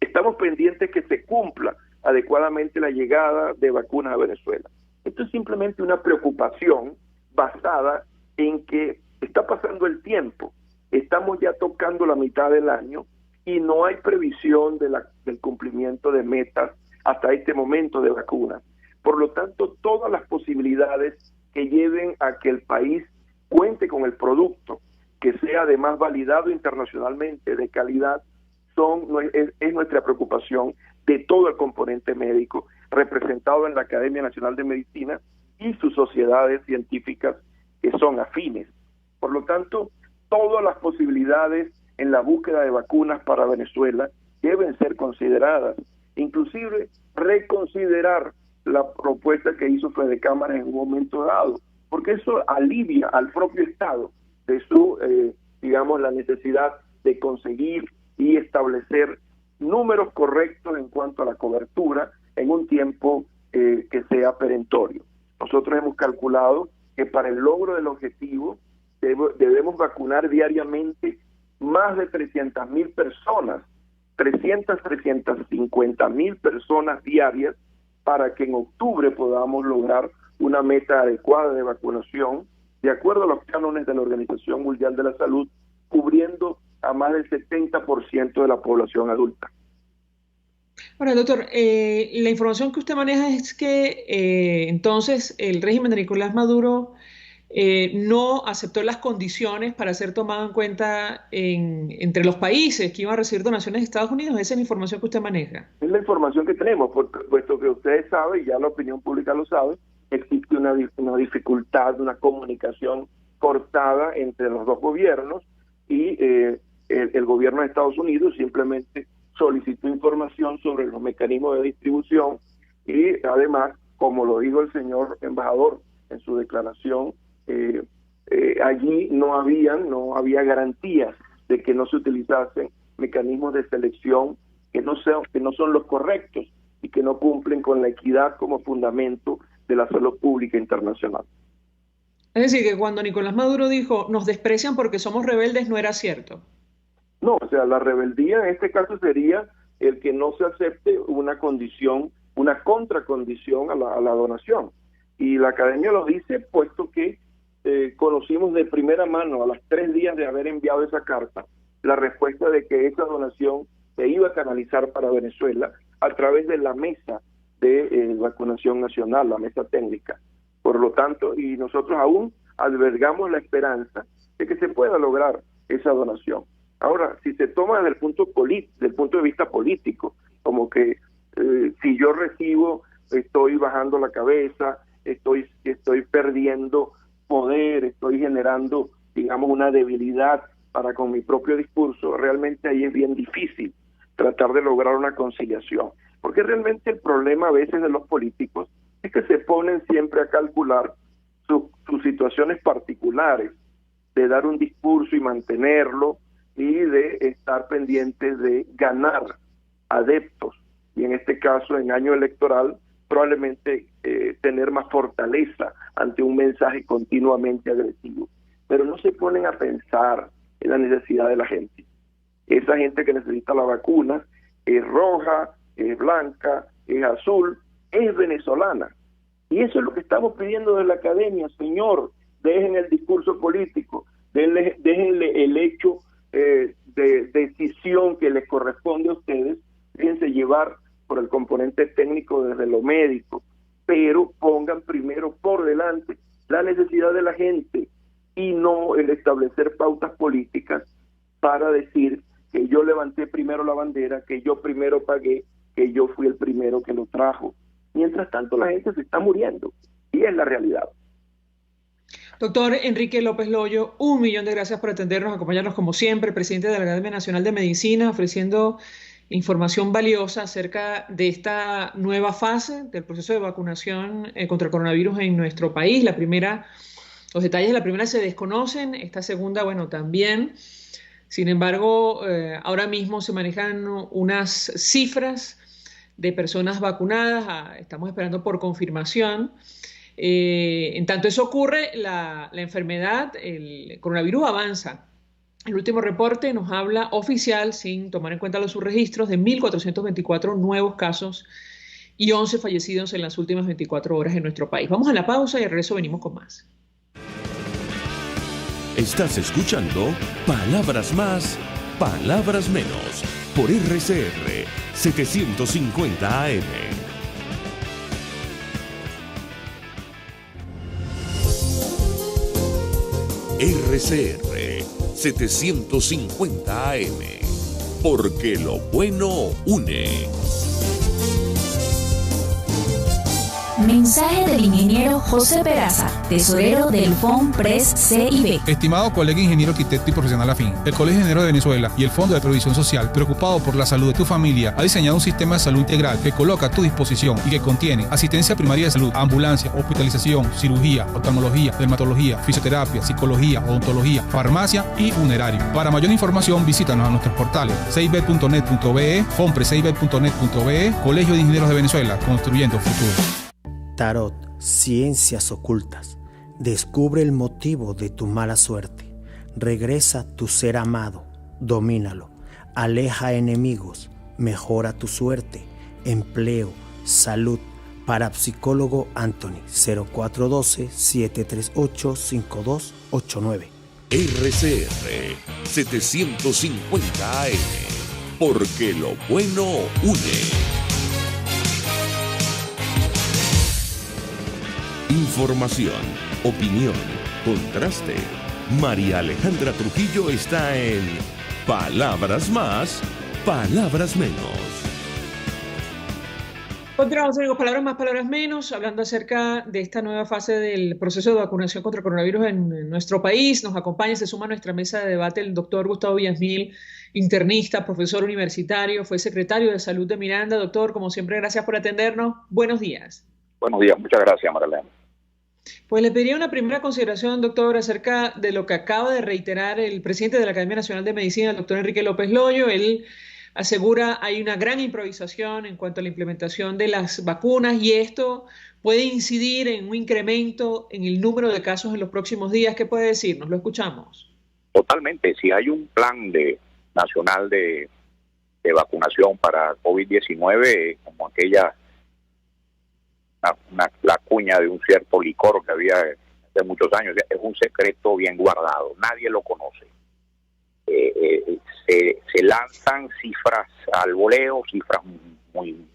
estamos pendientes que se cumpla adecuadamente la llegada de vacunas a Venezuela. Esto es simplemente una preocupación basada en que está pasando el tiempo, estamos ya tocando la mitad del año y no hay previsión del cumplimiento de metas hasta este momento de vacunas. Por lo tanto, todas las posibilidades que lleven a que el país cuente con el producto, que sea además validado internacionalmente de calidad, es nuestra preocupación de todo el componente médico representado en la Academia Nacional de Medicina y sus sociedades científicas que son afines. Por lo tanto, todas las posibilidades en la búsqueda de vacunas para Venezuela deben ser consideradas, inclusive reconsiderar la propuesta que hizo Fede Cámara en un momento dado, porque eso alivia al propio Estado de su, la necesidad de conseguir y establecer números correctos en cuanto a la cobertura en un tiempo que sea perentorio. Nosotros hemos calculado que para el logro del objetivo debemos vacunar diariamente más de 300,000 personas, 350,000 personas diarias, para que en octubre podamos lograr una meta adecuada de vacunación, de acuerdo a los cánones de la Organización Mundial de la Salud, cubriendo a más del 70% de la población adulta. Ahora, doctor, la información que usted maneja es que entonces el régimen de Nicolás Maduro no aceptó las condiciones para ser tomado en cuenta entre los países que iban a recibir donaciones de Estados Unidos. Esa es la información que usted maneja. Es la información que tenemos, puesto que ustedes saben, y ya la opinión pública lo sabe, existe una dificultad, una comunicación cortada entre los dos gobiernos y el gobierno de Estados Unidos simplemente solicitó información sobre los mecanismos de distribución y además, como lo dijo el señor embajador en su declaración, allí no había garantías de que no se utilizasen mecanismos de selección que no son los correctos y que no cumplen con la equidad como fundamento de la salud pública internacional. Es decir, que cuando Nicolás Maduro dijo nos desprecian porque somos rebeldes, no era cierto. No, o sea, la rebeldía en este caso sería el que no se acepte una condición, una contracondición a la donación. Y la Academia lo dice, puesto que conocimos de primera mano, a los 3 días de haber enviado esa carta, la respuesta de que esa donación se iba a canalizar para Venezuela a través de la mesa de vacunación nacional, la mesa técnica. Por lo tanto, y nosotros aún albergamos la esperanza de que se pueda lograr esa donación. Ahora, si se toma desde el punto de vista político, como que si yo recibo, estoy bajando la cabeza, estoy perdiendo poder, estoy generando, digamos, una debilidad para con mi propio discurso, realmente ahí es bien difícil tratar de lograr una conciliación. Porque realmente el problema a veces de los políticos es que se ponen siempre a calcular sus situaciones particulares, de dar un discurso y mantenerlo, y de estar pendientes de ganar adeptos, y en este caso en año electoral probablemente tener más fortaleza ante un mensaje continuamente agresivo, pero no se ponen a pensar en la necesidad de la gente. Esa gente que necesita la vacuna es roja, es blanca, es azul, es venezolana, y eso es lo que estamos pidiendo de la Academia, señor. dejen el discurso político, déjenle el hecho de decisión que les corresponde a ustedes, déjense llevar por el componente técnico desde lo médico, pero pongan primero por delante la necesidad de la gente y no el establecer pautas políticas para decir que yo levanté primero la bandera, que yo primero pagué, que yo fui el primero que lo trajo. Mientras tanto, la gente se está muriendo y es la realidad. Doctor Enrique López Loyo, 1.000.000 de gracias por atendernos, acompañarnos como siempre, presidente de la Academia Nacional de Medicina, ofreciendo información valiosa acerca de esta nueva fase del proceso de vacunación contra el coronavirus en nuestro país. Los detalles de la primera se desconocen, esta segunda, bueno, también. Sin embargo, ahora mismo se manejan unas cifras de personas vacunadas, estamos esperando por confirmación. En tanto eso ocurre, la enfermedad, el coronavirus avanza. El último reporte nos habla oficial, sin tomar en cuenta los subregistros, de 1.424 nuevos casos y 11 fallecidos en las últimas 24 horas en nuestro país. Vamos a la pausa y al regreso venimos con más. Estás escuchando Palabras Más, Palabras Menos, por RCR 750 AM. RCR 750 AM, porque lo bueno une. Mensaje del ingeniero José Peraza, tesorero del FONPRES CIB. Estimado colega ingeniero, arquitecto y profesional afín, el Colegio de Ingenieros de Venezuela y el Fondo de Previsión Social, preocupado por la salud de tu familia, ha diseñado un sistema de salud integral que coloca a tu disposición y que contiene asistencia primaria de salud, ambulancia, hospitalización, cirugía, oftalmología, dermatología, fisioterapia, psicología, odontología, farmacia y funerario. Para mayor información, visítanos a nuestros portales cib.net.be, fonprescib.net.be, Colegio de Ingenieros de Venezuela, construyendo futuro. Tarot, ciencias ocultas. Descubre el motivo de tu mala suerte. Regresa tu ser amado. Domínalo. Aleja enemigos. Mejora tu suerte. Empleo. Salud. Parapsicólogo Anthony. 0412-738-5289. RCR 750 AM, porque lo bueno une. Información, opinión, contraste. María Alejandra Trujillo está en Palabras Más, Palabras Menos. Continuamos, amigos, Palabras Más, Palabras Menos, hablando acerca de esta nueva fase del proceso de vacunación contra el coronavirus en nuestro país. Nos acompaña, se suma a nuestra mesa de debate el doctor Gustavo Villasmil, internista, profesor universitario, fue secretario de Salud de Miranda. Doctor, como siempre, gracias por atendernos. Buenos días. Buenos días, muchas gracias, María Alejandra. Pues le pediría una primera consideración, doctor, acerca de lo que acaba de reiterar el presidente de la Academia Nacional de Medicina, el doctor Enrique López Loyo. Él asegura hay una gran improvisación en cuanto a la implementación de las vacunas y esto puede incidir en un incremento en el número de casos en los próximos días. ¿Qué puede decirnos? Lo escuchamos. Totalmente. Si hay un plan nacional de vacunación para COVID-19, como aquella la cuña de un cierto licor que había hace muchos años, es un secreto bien guardado, nadie lo conoce. Se lanzan cifras al voleo, cifras muy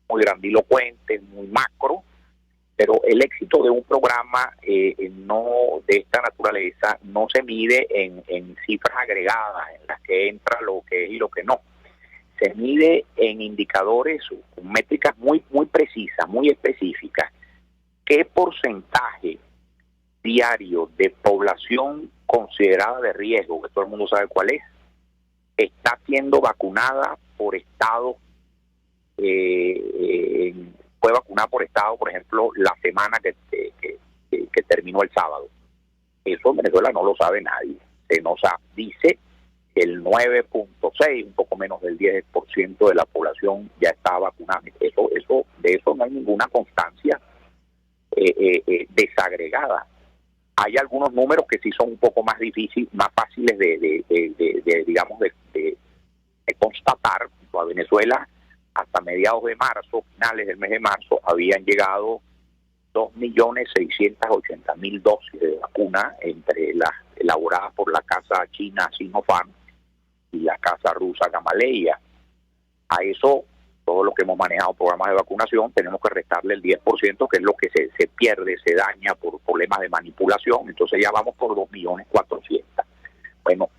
grandilocuentes, muy macro, pero el éxito de un programa no de esta naturaleza no se mide en cifras agregadas en las que entra lo que es y lo que no. Se mide en indicadores, con métricas muy precisas, muy específicas. ¿Qué porcentaje diario de población considerada de riesgo, que todo el mundo sabe cuál es, está siendo vacunada por estado? Fue vacunada por estado, por ejemplo, la semana que terminó el sábado. Eso en Venezuela no lo sabe nadie. Se nos dice el 9.6, un poco menos del 10% de la población ya está vacunada. De eso no hay ninguna constancia desagregada. Hay algunos números que sí son un poco más difíciles, más fáciles de constatar. A Venezuela, hasta mediados de marzo, finales del mes de marzo, habían llegado 2.680.000 dosis de vacuna entre las elaboradas por la casa china Sinopharm y la casa rusa Gamaleya. A eso, todo lo que hemos manejado programas de vacunación, tenemos que restarle el 10%, que es lo que se pierde, se daña por problemas de manipulación. Entonces ya vamos por 2.400.000. Bueno,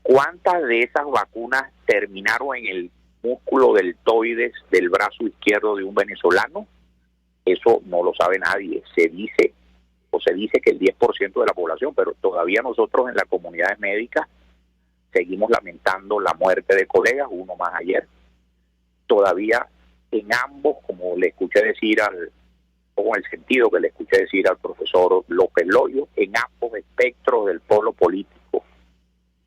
¿cuántas de esas vacunas terminaron en el músculo deltoides del brazo izquierdo de un venezolano? Eso no lo sabe nadie. Se dice que el 10% de la población, pero todavía nosotros en las comunidades médicas seguimos lamentando la muerte de colegas, uno más ayer. Todavía en ambos, como le escuché decir con el sentido que le escuché decir al profesor López Loyo, en ambos espectros del polo político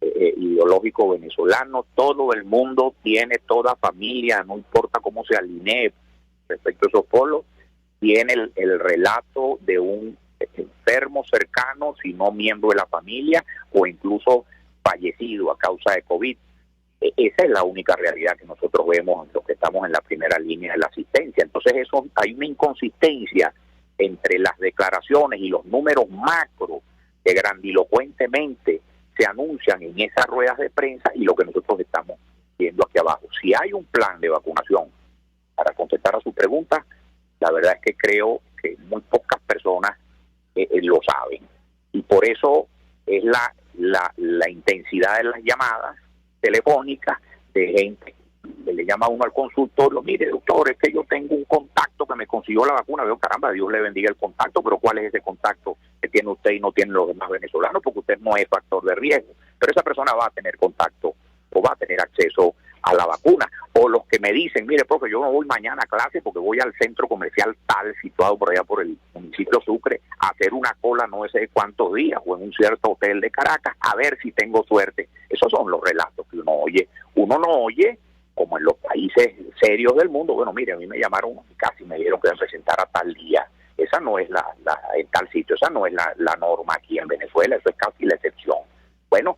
ideológico venezolano, todo el mundo tiene, toda familia, no importa cómo se alinee respecto a esos polos, tiene el relato de un enfermo cercano, si no miembro de la familia, o incluso fallecido a causa de COVID. Esa es la única realidad que nosotros vemos los que estamos en la primera línea de la asistencia. Entonces hay una inconsistencia entre las declaraciones y los números macro que grandilocuentemente se anuncian en esas ruedas de prensa y lo que nosotros estamos viendo aquí abajo. Si hay un plan de vacunación, para contestar a su pregunta, la verdad es que creo que muy pocas personas lo saben. Y por eso es la intensidad de las llamadas telefónicas de gente que le llama a uno al consultorio: mire, doctor, es que yo tengo un contacto que me consiguió la vacuna. Veo, caramba, Dios le bendiga el contacto, pero ¿cuál es ese contacto que tiene usted y no tienen los demás venezolanos? Porque usted no es factor de riesgo, pero esa persona va a tener contacto o va a tener acceso a la vacuna. O los que me dicen: mire, profe, yo no voy mañana a clase porque voy al centro comercial tal, situado por allá por el municipio Sucre, a hacer una cola no sé cuántos días, o en un cierto hotel de Caracas, a ver si tengo suerte. Esos son los relatos que uno oye. Uno no oye, como en los países serios del mundo: bueno, mire, a mí me llamaron y casi me dieron que me presentara tal día. Esa no es en tal sitio, esa no es la norma aquí en Venezuela, eso es casi la excepción. Bueno,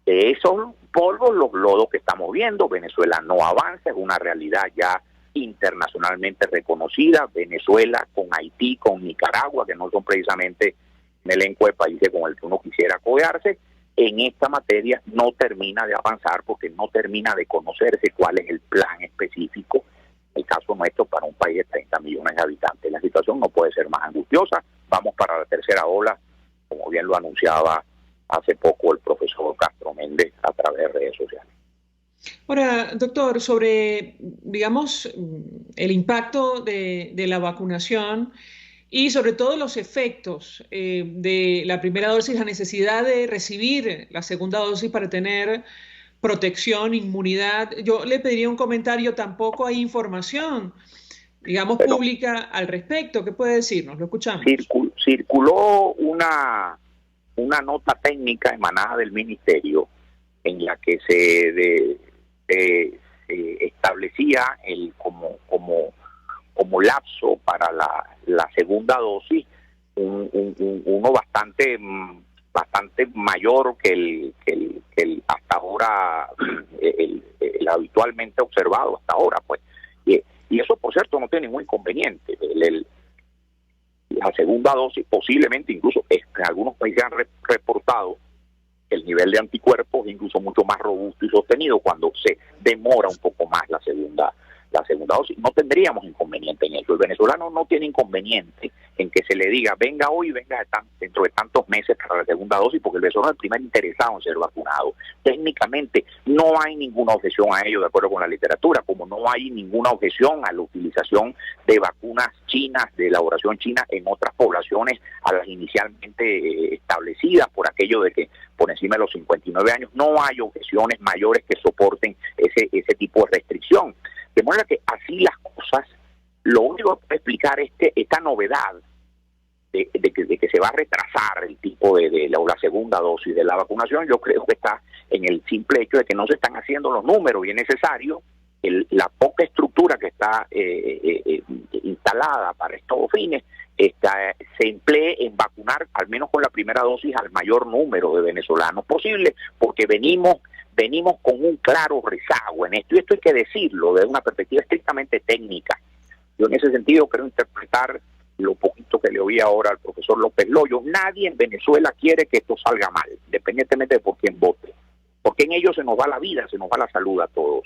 de esos polvos, los lodos que estamos viendo, Venezuela no avanza, es una realidad ya internacionalmente reconocida. Venezuela con Haití, con Nicaragua, que no son precisamente en el elenco de países con el que uno quisiera codearse, en esta materia no termina de avanzar porque no termina de conocerse cuál es el plan específico, en el caso nuestro, para un país de 30 millones de habitantes. La situación no puede ser más angustiosa. Vamos para la tercera ola, como bien lo anunciaba hace poco el profesor Castro Méndez a través de redes sociales. Ahora, doctor, sobre, digamos, el impacto de la vacunación y sobre todo los efectos de la primera dosis, la necesidad de recibir la segunda dosis para tener protección, inmunidad. Yo le pediría un comentario. Tampoco hay información, digamos, pública al respecto. ¿Qué puede decirnos? Lo escuchamos. Circuló una nota técnica emanada del ministerio en la que se establecía como lapso para la segunda dosis uno bastante mayor que el hasta ahora el habitualmente observado hasta ahora, pues, y eso, por cierto, no tiene ningún inconveniente. La segunda dosis posiblemente, incluso en algunos países han reportado el nivel de anticuerpos incluso mucho más robusto y sostenido cuando se demora un poco más la segunda dosis. No tendríamos inconveniente en eso. El venezolano no tiene inconveniente en que se le diga: venga hoy, venga dentro de tantos meses para la segunda dosis, porque el venezolano es el primer interesado en ser vacunado. Técnicamente no hay ninguna objeción a ello, de acuerdo con la literatura, como no hay ninguna objeción a la utilización de vacunas chinas, de elaboración china, en otras poblaciones a las inicialmente establecidas, por aquello de que por encima de los 59 años no hay objeciones mayores que soporten ese tipo de restricción. De manera que así las cosas, lo único que puede explicar esta novedad de que se va a retrasar el tipo de la segunda dosis de la vacunación, yo creo que está en el simple hecho de que no se están haciendo los números, y es necesario la poca estructura que está instalada para estos fines se emplee en vacunar, al menos con la primera dosis, al mayor número de venezolanos posible, porque venimos con un claro rezago en esto, y esto hay que decirlo desde una perspectiva estrictamente técnica. Yo en ese sentido creo interpretar lo poquito que le oí ahora al profesor López Loyo, nadie en Venezuela quiere que esto salga mal, independientemente de por quién vote, porque en ellos se nos va la vida, se nos va la salud a todos.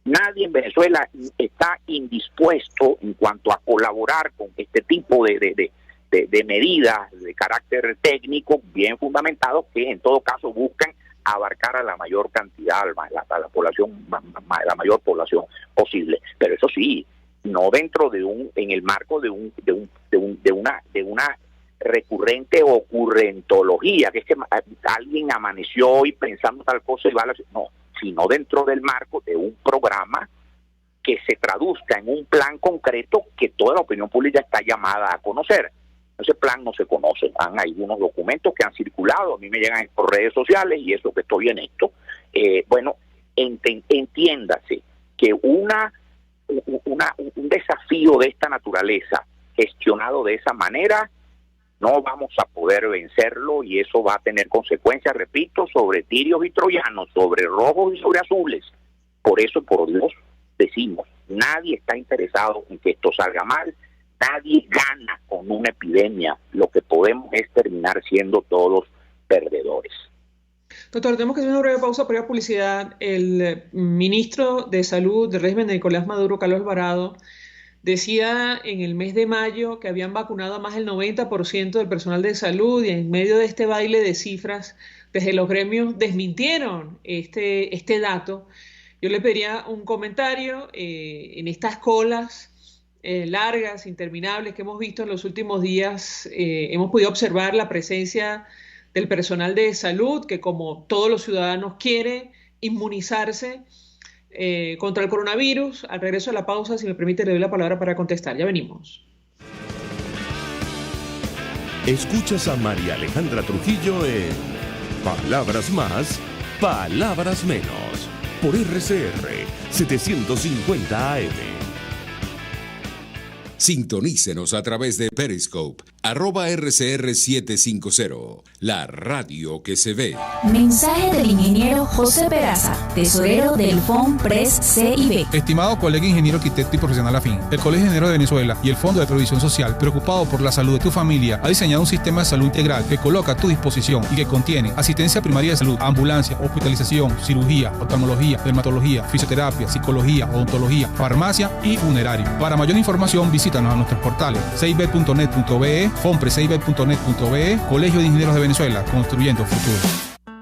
Nadie en Venezuela está indispuesto en cuanto a colaborar con este tipo de medidas de carácter técnico bien fundamentados que en todo caso buscan abarcar a la mayor cantidad, a la población, la mayor población posible. Pero eso sí, no dentro en el marco de una recurrente ocurrentología, que es que alguien amaneció hoy pensando tal cosa y va a la... No, sino dentro del marco de un programa que se traduzca en un plan concreto que toda la opinión pública está llamada a conocer. Ese plan no se conoce, hay unos documentos que han circulado, a mí me llegan por redes sociales y eso que estoy en esto. Bueno, entiéndase que un desafío de esta naturaleza gestionado de esa manera, no vamos a poder vencerlo y eso va a tener consecuencias, repito, sobre tirios y troyanos, sobre rojos y sobre azules. Por eso, por Dios, decimos, nadie está interesado en que esto salga mal, nadie gana con una epidemia, lo que podemos es terminar siendo todos perdedores. Doctor, tenemos que hacer una breve pausa para ir a publicidad. El ministro de Salud del régimen de Nicolás Maduro, Carlos Alvarado, decía en el mes de mayo que habían vacunado a más del 90% del personal de salud y en medio de este baile de cifras, desde los gremios desmintieron este dato. Yo le pediría un comentario en estas colas largas, interminables que hemos visto en los últimos días. Hemos podido observar la presencia del personal de salud que, como todos los ciudadanos, quiere inmunizarse contra el coronavirus. Al regreso de la pausa, si me permite, le doy la palabra para contestar. Ya venimos. Escuchas a María Alejandra Trujillo en Palabras Más, Palabras Menos, por RCR 750 AM. Sintonícenos a través de Periscope, @RCR750, la radio que se ve. Mensaje del ingeniero José Peraza, tesorero del FONPRES CIB. Estimado colega ingeniero, arquitecto y profesional afín, el Colegio de Ingenieros de Venezuela y el Fondo de Previsión Social, preocupado por la salud de tu familia, ha diseñado un sistema de salud integral que coloca a tu disposición y que contiene asistencia primaria de salud, ambulancia, hospitalización, cirugía, oftalmología, dermatología, fisioterapia, psicología, odontología, farmacia y funerario. Para mayor información, visítanos a nuestros portales cib.net.be, fonprescib.net.be, Colegio de Ingenieros de Venezuela, construyendo futuro.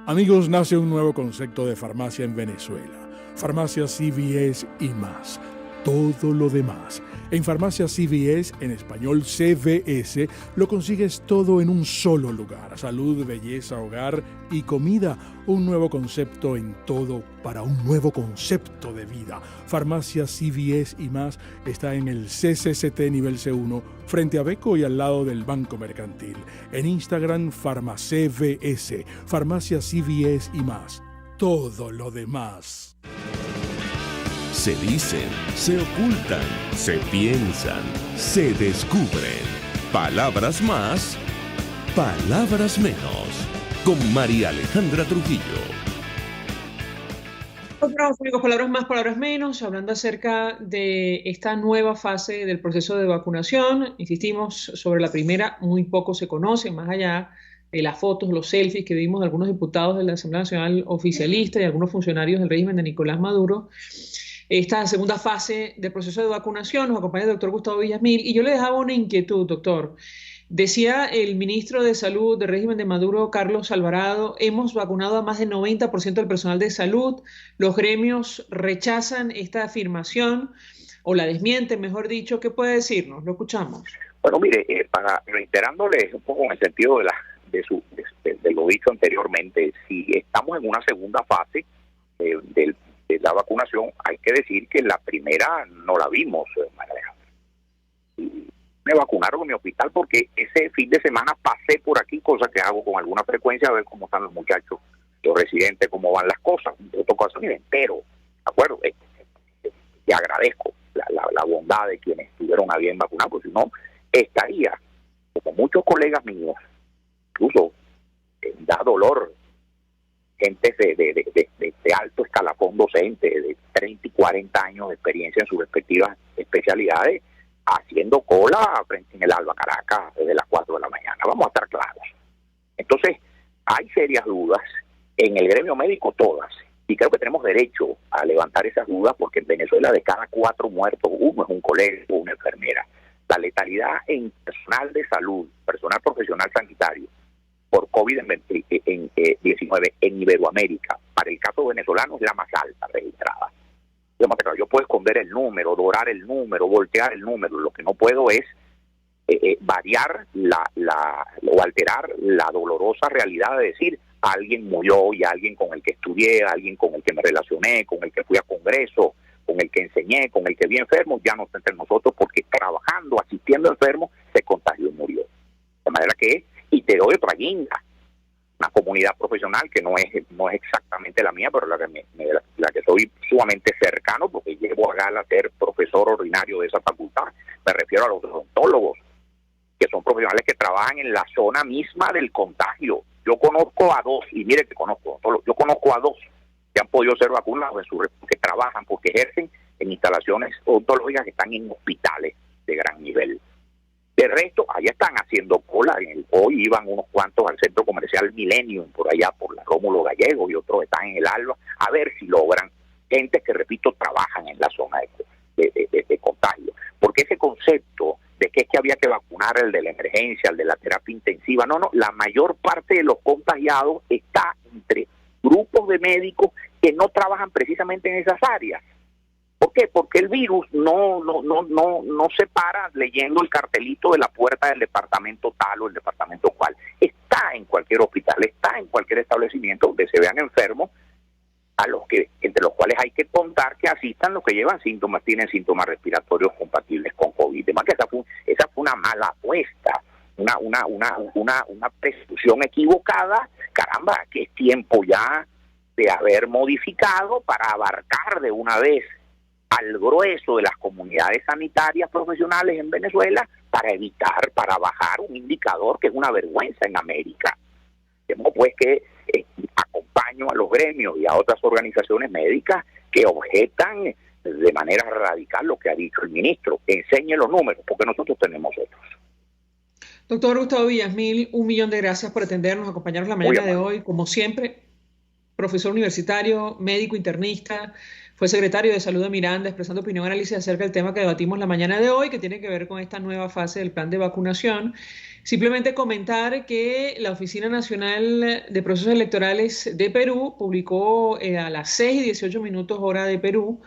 Amigos, nace un nuevo concepto de farmacia en Venezuela. Farmacia CVS y más. Todo lo demás. En Farmacia CVS, en español CVS, lo consigues todo en un solo lugar. Salud, belleza, hogar y comida. Un nuevo concepto en todo para un nuevo concepto de vida. Farmacia CVS y más está en el CCCT nivel C1, frente a Beco y al lado del Banco Mercantil. En Instagram, FarmaCVS. Farmacia CVS y más. Todo lo demás. Se dicen, se ocultan, se piensan, se descubren. Palabras más, palabras menos. Con María Alejandra Trujillo. Otros únicos, palabras más, palabras menos, hablando acerca de esta nueva fase del proceso de vacunación. Insistimos, sobre la primera muy poco se conoce, más allá de las fotos, los selfies que vimos de algunos diputados de la Asamblea Nacional oficialista y algunos funcionarios del régimen de Nicolás Maduro. Esta segunda fase del proceso de vacunación nos acompaña el doctor Gustavo Villasmil y yo le dejaba una inquietud, doctor. Decía el ministro de Salud del régimen de Maduro, Carlos Alvarado, hemos vacunado a más del 90% del personal de salud. Los gremios rechazan esta afirmación o la desmienten, mejor dicho. ¿Qué puede decirnos? Lo escuchamos. Bueno, mire, para reiterándole un poco en el sentido de lo dicho anteriormente, si estamos en una segunda fase de la vacunación, hay que decir que la primera no la vimos, María Alejandra. Me vacunaron en mi hospital porque ese fin de semana pasé por aquí, cosa que hago con alguna frecuencia, a ver cómo están los muchachos, los residentes, cómo van las cosas, pero, ¿de acuerdo? Te agradezco la bondad de quienes estuvieron a bien vacunar, porque si no, estaría, como muchos colegas míos, incluso da dolor, gente de alto escalafón docente, de 30 y 40 años de experiencia en sus respectivas especialidades, haciendo cola frente en el Alba Caracas desde las 4 de la mañana. Vamos a estar claros. Entonces, hay serias dudas en el gremio médico, todas. Y creo que tenemos derecho a levantar esas dudas porque en Venezuela de cada 4 muertos, 1 es un colega o una enfermera. La letalidad en personal de salud, personal profesional sanitario, por COVID-19 en Iberoamérica, para el caso venezolano es la más alta registrada. Yo puedo esconder el número, dorar el número, voltear el número. Lo que no puedo es variar o alterar la dolorosa realidad de decir alguien murió y alguien con el que estudié, alguien con el que me relacioné, con el que fui a congreso, con el que enseñé, con el que vi enfermos, ya no está entre nosotros porque trabajando, asistiendo a enfermos, se contagió y murió. De manera que, y te doy otra guinda, una comunidad profesional que no es exactamente la mía, pero la que soy sumamente cercano, porque llevo a gala a ser profesor ordinario de esa facultad. Me refiero a los odontólogos, que son profesionales que trabajan en la zona misma del contagio. Yo conozco a 2, y mire que yo conozco a 2 que han podido ser vacunados que trabajan, porque ejercen en instalaciones odontológicas que están en hospitales de gran nivel. De resto, allá están haciendo cola. Hoy iban unos cuantos al centro comercial Millennium, por allá, por la Rómulo Gallego, y otros están en el Alba, a ver si logran gente que, repito, trabajan en la zona de contagio. Porque ese concepto de que es que había que vacunar el de la emergencia, el de la terapia intensiva, no, la mayor parte de los contagiados está entre grupos de médicos que no trabajan precisamente en esas áreas. ¿Por qué? Porque el virus no se para leyendo el cartelito de la puerta del departamento tal o el departamento cual. Está en cualquier hospital, está en cualquier establecimiento donde se vean enfermos, entre los cuales hay que contar que asistan los que llevan síntomas, tienen síntomas respiratorios compatibles con COVID. Además que esa fue una mala apuesta, una presunción equivocada. Caramba, que es tiempo ya de haber modificado para abarcar de una vez al grueso de las comunidades sanitarias profesionales en Venezuela, para bajar un indicador que es una vergüenza en América. Tenemos pues que acompaño a los gremios y a otras organizaciones médicas que objetan de manera radical lo que ha dicho el ministro. Enseñe los números, porque nosotros tenemos otros. Doctor Gustavo Villasmil, 1.000.000 de gracias por atendernos, acompañarnos la mañana de hoy. Como siempre, profesor universitario, médico internista, fue secretario de Salud de Miranda, expresando opinión y análisis acerca del tema que debatimos la mañana de hoy, que tiene que ver con esta nueva fase del plan de vacunación. Simplemente comentar que la Oficina Nacional de Procesos Electorales de Perú publicó a las 6:18 hora de Perú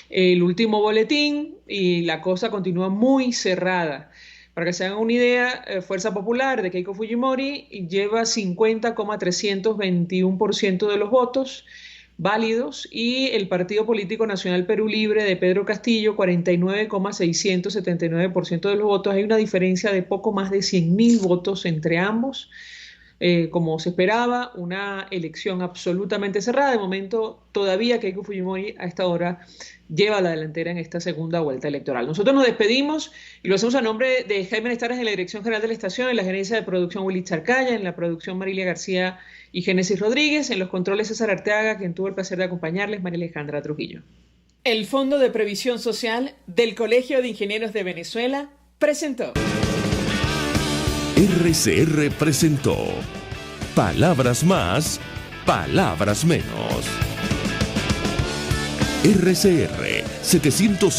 el último boletín y la cosa continúa muy cerrada. Para que se hagan una idea, Fuerza Popular de Keiko Fujimori lleva 50,321% de los votos válidos y el Partido Político Nacional Perú Libre de Pedro Castillo 49,679% de los votos. Hay una diferencia de poco más de 100.000 votos entre ambos. Como se esperaba, una elección absolutamente cerrada. De momento, todavía Keiko Fujimori a esta hora lleva la delantera en esta segunda vuelta electoral. Nosotros nos despedimos y lo hacemos a nombre de Jaime Nestares en la dirección general de la estación, en la gerencia de producción Willy Charcaya, en la producción Marilia García y Génesis Rodríguez, en los controles César Arteaga, quien tuvo el placer de acompañarles, María Alejandra Trujillo. El Fondo de Previsión Social del Colegio de Ingenieros de Venezuela presentó. RCR presentó Palabras Más, Palabras Menos. RCR 705